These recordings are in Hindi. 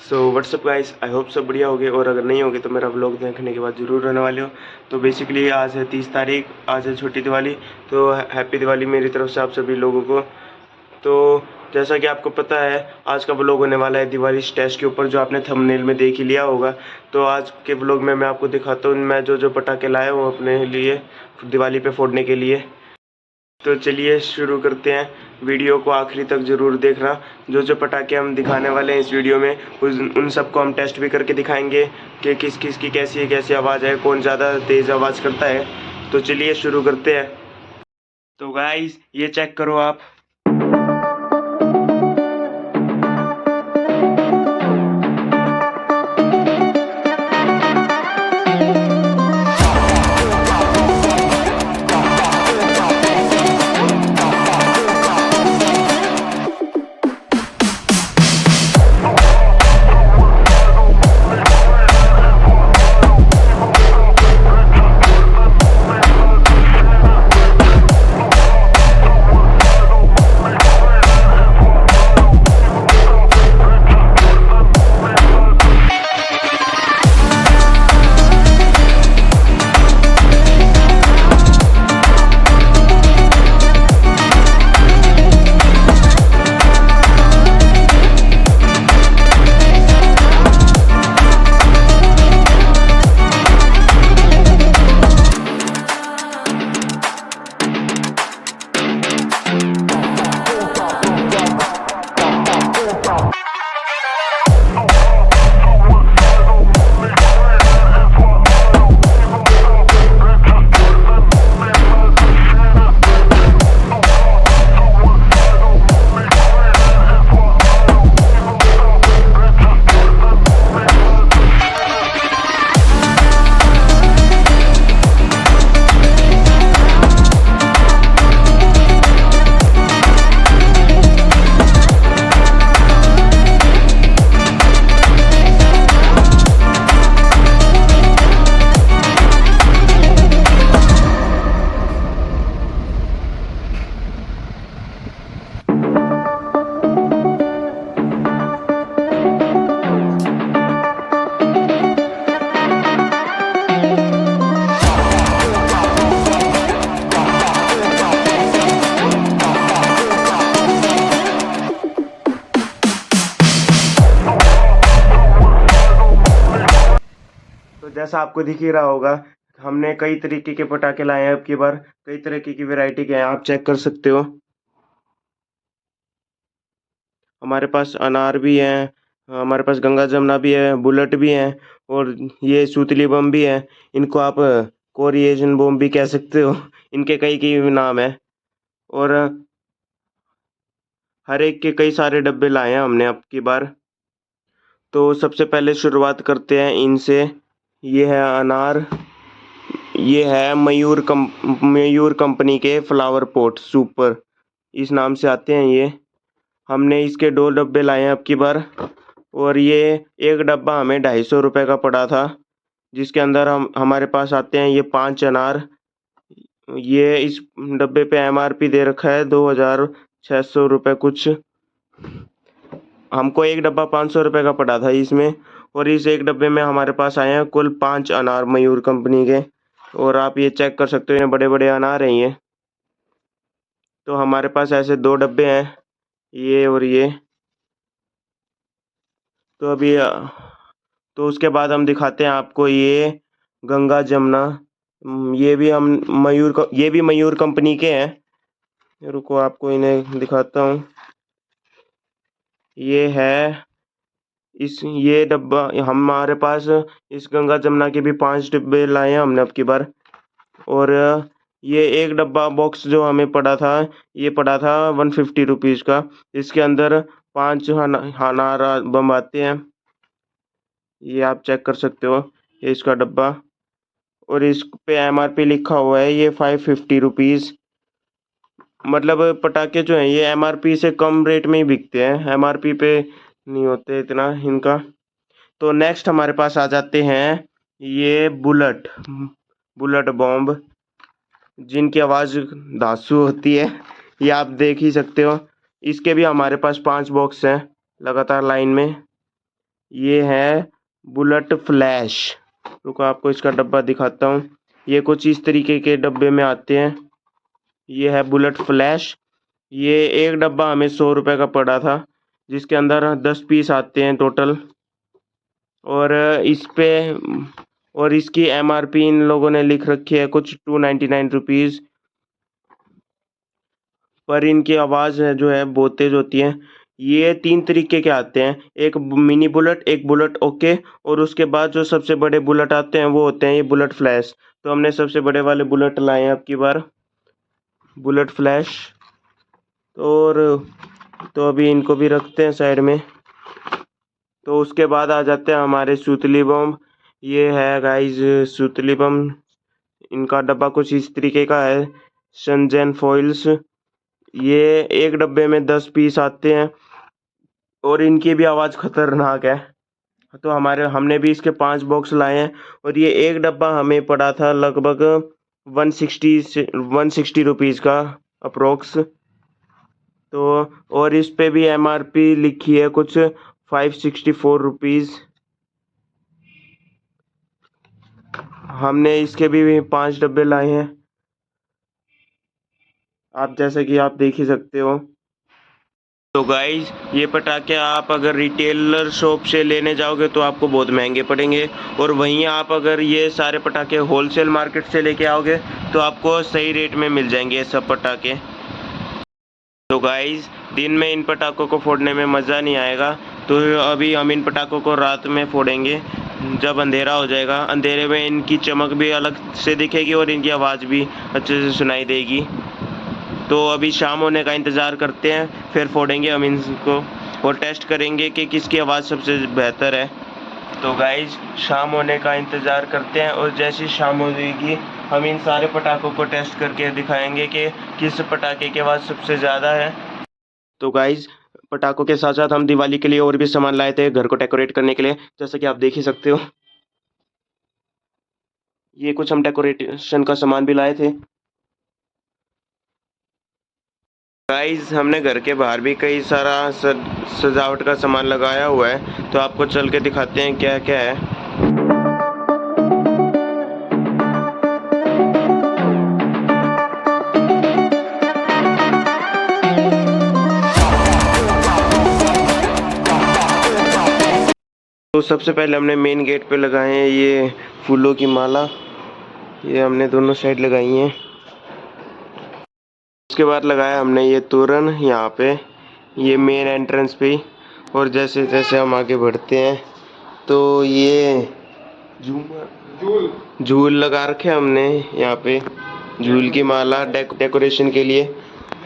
So what's up guys, I hope सब बढ़िया होगे। और अगर नहीं होगे तो मेरा व्लॉग देखने के बाद ज़रूर रहने वाले हो। तो बेसिकली आज है 30 तारीख, आज है छोटी दिवाली। तो हैप्पी दिवाली मेरी तरफ से आप सभी लोगों को। तो जैसा कि आपको पता है, आज का व्लॉग होने वाला है दिवाली स्टैश के ऊपर, जो आपने थंबनेल में देख ही लिया होगा। तो आज के व्लॉग में मैं आपको दिखाता हूँ मैं जो जो पटाखे लाया हूँ अपने लिए दिवाली पे फोड़ने के लिए। तो चलिए शुरू करते हैं। वीडियो को आखिरी तक ज़रूर देखना। जो जो पटाखे हम दिखाने वाले हैं इस वीडियो में, उन सबको हम टेस्ट भी करके दिखाएंगे कि किस किस की कैसी आवाज़ है, कौन ज़्यादा तेज़ आवाज़ करता है। तो चलिए शुरू करते हैं। तो गाइस ये चेक करो आप। तो जैसा आपको दिख ही रहा होगा, हमने कई तरीके के पटाखे लाए हैं। अब की बार कई तरीके की वैरायटी के हैं, आप चेक कर सकते हो। हमारे पास अनार भी हैं, हमारे पास गंगा जमुना भी है, बुलेट भी हैं, और ये सूतली बम भी है। इनको आप कोरिएशन बम भी कह सकते हो। इनके कई कई नाम है। और हर एक के कई सारे डब्बे लाए हैं हमने अब की बार। तो सबसे पहले शुरुआत करते हैं इनसे। ये है अनार। ये है मयूर कंपनी के फ्लावर पॉट सुपर, इस नाम से आते हैं ये। हमने इसके 2 डब्बे लाए हैं अब की बार। और ये एक डब्बा हमें 250 रुपये का पड़ा था, जिसके अंदर हमारे पास आते हैं ये 5 अनार। ये इस डब्बे पे MRP दे रखा है 2600 रुपये कुछ। हमको एक डब्बा 500 रुपये का पड़ा था इसमें। और इस एक डब्बे में हमारे पास आए हैं कुल 5 अनार मयूर कंपनी के। और आप ये चेक कर सकते हो, ये बड़े बड़े अनार हैं ये। तो हमारे पास ऐसे 2 डब्बे हैं, ये और ये। तो अभी तो उसके बाद हम दिखाते हैं आपको ये गंगा जमुना। ये भी मयूर कंपनी के हैं। रुको आपको इन्हें दिखाता हूँ। ये है ये डब्बा हमारे पास। इस गंगा जमुना के भी 5 डिब्बे लाए हैं हमने अब की बार। और ये एक डब्बा बॉक्स जो हमें पड़ा था, ये पड़ा था 150 रुपीज़ का। इसके अंदर 5 अनार बम आते हैं, ये आप चेक कर सकते हो। ये इसका डब्बा, और इस पे MRP लिखा हुआ है ये 550 रुपीज़। मतलब पटाखे जो हैं ये MRP से कम रेट में ही बिकते हैं, MRP पे नहीं होते इतना इनका। तो नेक्स्ट हमारे पास आ जाते हैं ये बुलेट बॉम्ब, जिनकी आवाज़ धांसू होती है, ये आप देख ही सकते हो। इसके भी हमारे पास 5 बॉक्स हैं लगातार लाइन में। ये है बुलेट फ्लैश। रुको आपको इसका डब्बा दिखाता हूँ। ये कुछ इस तरीके के डब्बे में आते हैं। ये है बुलेट फ्लैश। ये एक डब्बा हमें 100 रुपये का पड़ा था, जिसके अंदर 10 पीस आते हैं टोटल। और इस पे और इसकी MRP इन लोगों ने लिख रखी है कुछ 299 रुपीज़। पर इनकी आवाज़ है जो है बहुत तेज़ होती है। ये 3 तरीके के आते हैं, एक मिनी बुलेट, एक बुलेट ओके, और उसके बाद जो सबसे बड़े बुलेट आते हैं वो होते हैं ये बुलेट फ्लैश। तो हमने सबसे बड़े वाले बुलेट लाए हैं अब की बार, बुलेट फ्लैश। और तो अभी इनको भी रखते हैं साइड में। तो उसके बाद आ जाते हैं हमारे सूतली बम। ये है गाइस सूतली बम। इनका डब्बा कुछ इस तरीके का है, शनजेन फॉइल्स। ये एक डब्बे में 10 पीस आते हैं और इनकी भी आवाज़ खतरनाक है। तो हमने भी इसके 5 बॉक्स लाए हैं। और ये एक डब्बा हमें पड़ा था लगभग 160 रुपीज़ का अप्रोक्स। तो और इस पे भी MRP लिखी है कुछ 564 रुपीज़। हमने इसके भी 5 डब्बे लाए हैं, आप जैसे कि आप देख ही सकते हो। तो गाइज ये पटाखे आप अगर रिटेलर शॉप से लेने जाओगे तो आपको बहुत महंगे पड़ेंगे, और वहीं आप अगर ये सारे पटाखे होलसेल मार्केट से लेके आओगे तो आपको सही रेट में मिल जाएंगे ये सब पटाखे। तो गाइज दिन में इन पटाखों को फोड़ने में मज़ा नहीं आएगा, तो अभी हम इन पटाखों को रात में फोड़ेंगे जब अंधेरा हो जाएगा। अंधेरे में इनकी चमक भी अलग से दिखेगी और इनकी आवाज़ भी अच्छे से सुनाई देगी। तो अभी शाम होने का इंतज़ार करते हैं, फिर फोड़ेंगे हम इनको और टेस्ट करेंगे कि किसकी आवाज़ सबसे बेहतर है। तो गाइज शाम होने का इंतज़ार करते हैं और जैसी शाम हो जाएगी हम इन सारे पटाखों को टेस्ट करके दिखाएंगे कि किस पटाखे की आवाज़ सबसे ज़्यादा है। तो गाइज पटाखों के साथ साथ हम दिवाली के लिए और भी सामान लाए थे घर को डेकोरेट करने के लिए, जैसा कि आप देख ही सकते हो। ये कुछ हम डेकोरेशन का सामान भी लाए थे। गाइस हमने घर के बाहर भी कई सारा सजावट का सामान लगाया हुआ है, तो आपको चल के दिखाते हैं क्या क्या है। तो सबसे पहले हमने मेन गेट पे लगाए हैं ये फूलों की माला। ये हमने दोनों साइड लगाई हैं। उसके बाद लगाया हमने ये तोरण यहाँ पे, ये मेन एंट्रेंस पे। और जैसे जैसे हम आगे बढ़ते हैं तो ये झूल लगा रखे हमने यहाँ पे, झूल की माला डेकोरेशन के लिए।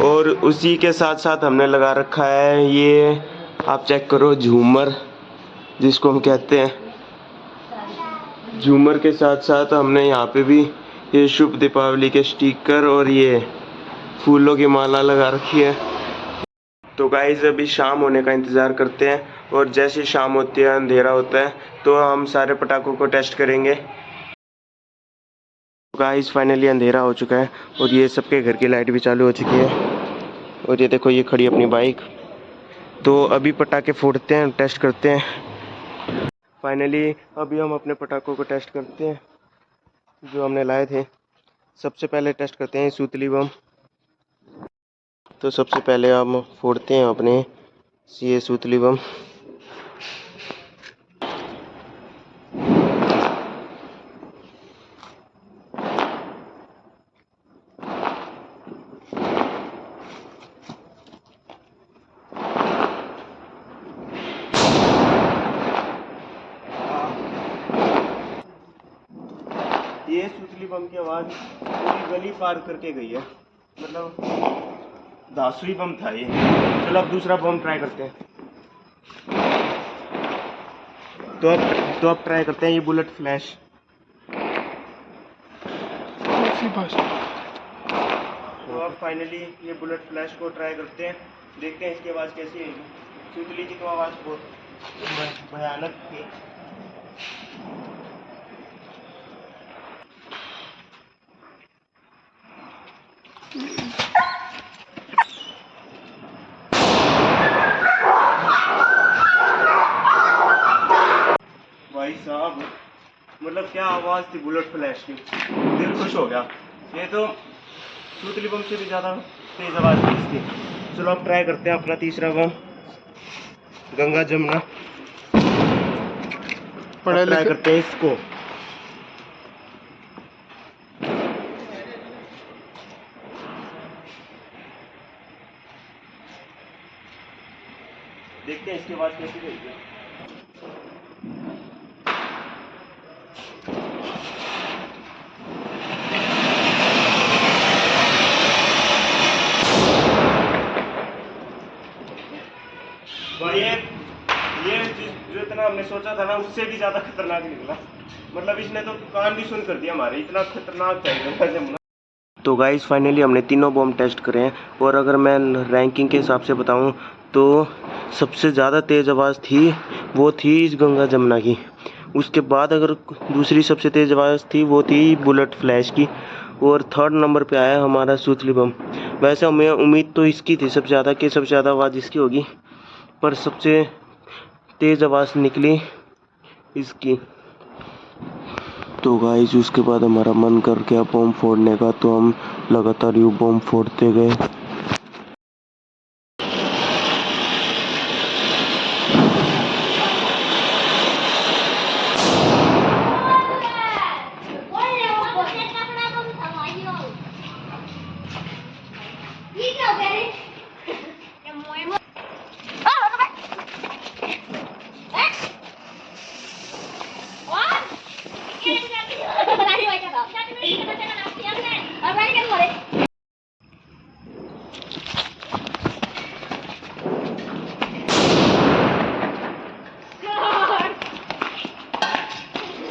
और उसी के साथ साथ हमने लगा रखा है ये, आप चेक करो, झूमर जिसको हम कहते हैं। झूमर के साथ साथ हमने यहाँ पे भी ये शुभ दीपावली के स्टिकर और ये फूलों की माला लगा रखी है। तो गाइस अभी शाम होने का इंतज़ार करते हैं, और जैसे शाम होती है अंधेरा होता है तो हम सारे पटाखों को टेस्ट करेंगे। गाइस फाइनली अंधेरा हो चुका है और ये सबके घर की लाइट भी चालू हो चुकी है। और ये देखो ये खड़ी अपनी बाइक। तो अभी पटाखे फोड़ते हैं, टेस्ट करते हैं। फाइनली अभी हम अपने पटाखों को टेस्ट करते हैं जो हमने लाए थे। सबसे पहले टेस्ट करते हैं सूतली बम। तो सबसे पहले हम फोड़ते हैं अपने ये सूतली बम। ये सूतली बम की आवाज़ पूरी गली पार करके गई है, मतलब धांसुई बम था ये। चलो अब दूसरा बम ट्राई करते हैं। तो अब ट्राई करते हैं ये बुलेट फ्लैश। तो अब फाइनली ये बुलेट फ्लैश को ट्राई करते हैं, देखते हैं इसकी आवाज़ कैसी है। सूतली की तो आवाज़ बहुत भयानक थी। भाई साहब, मतलब क्या आवाज़ थी बुलेट फ्लैश की, दिल खुश हो गया। ये तो सूतली बम से भी ज़्यादा तेज़ आवाज़ थी इसकी। चलो अब ट्राई करते हैं अपना तीसरा बम, गंगा जमुना। ट्राई करते हैं इसको। देखते हैं इसकी आवाज़ कैसी रहेगी। भाई ये जो इतना हमने सोचा था ना, उससे भी ज़्यादा खतरनाक निकला। मतलब इसने तो कान भी सुन कर दिया हमारे, इतना खतरनाक था गंगा जमुना। तो गाइस फाइनली हमने तीनों बम टेस्ट करे हैं, और अगर मैं रैंकिंग के हिसाब से बताऊं तो सबसे ज़्यादा तेज़ आवाज़ थी वो थी इस गंगा जमुना की। उसके बाद अगर दूसरी सबसे तेज़ आवाज़ थी वो थी बुलेट फ्लैश की, और थर्ड नंबर पे आया हमारा सूतली बम। वैसे हमें उम्मीद तो इसकी थी सबसे ज़्यादा कि सबसे ज़्यादा आवाज़ इसकी होगी, पर सबसे तेज़ आवाज़ निकली इसकी। तो गाइस उसके बाद हमारा मन कर गया बम फोड़ने का, तो हम लगातार यूँ बम फोड़ते गए।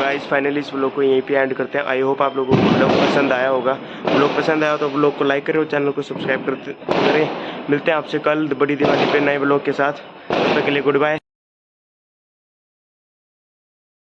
गाइस फाइनली इस व्लॉग को यहीं पे एंड करते हैं। आई होप आप लोगों को व्लॉग पसंद आया होगा। व्लॉग पसंद आया तो व्लॉग को लाइक करें और चैनल को सब्सक्राइब करें। मिलते हैं आपसे कल बड़ी दिवाली पे नए व्लॉग के साथ। तब तक के लिए गुड बाय।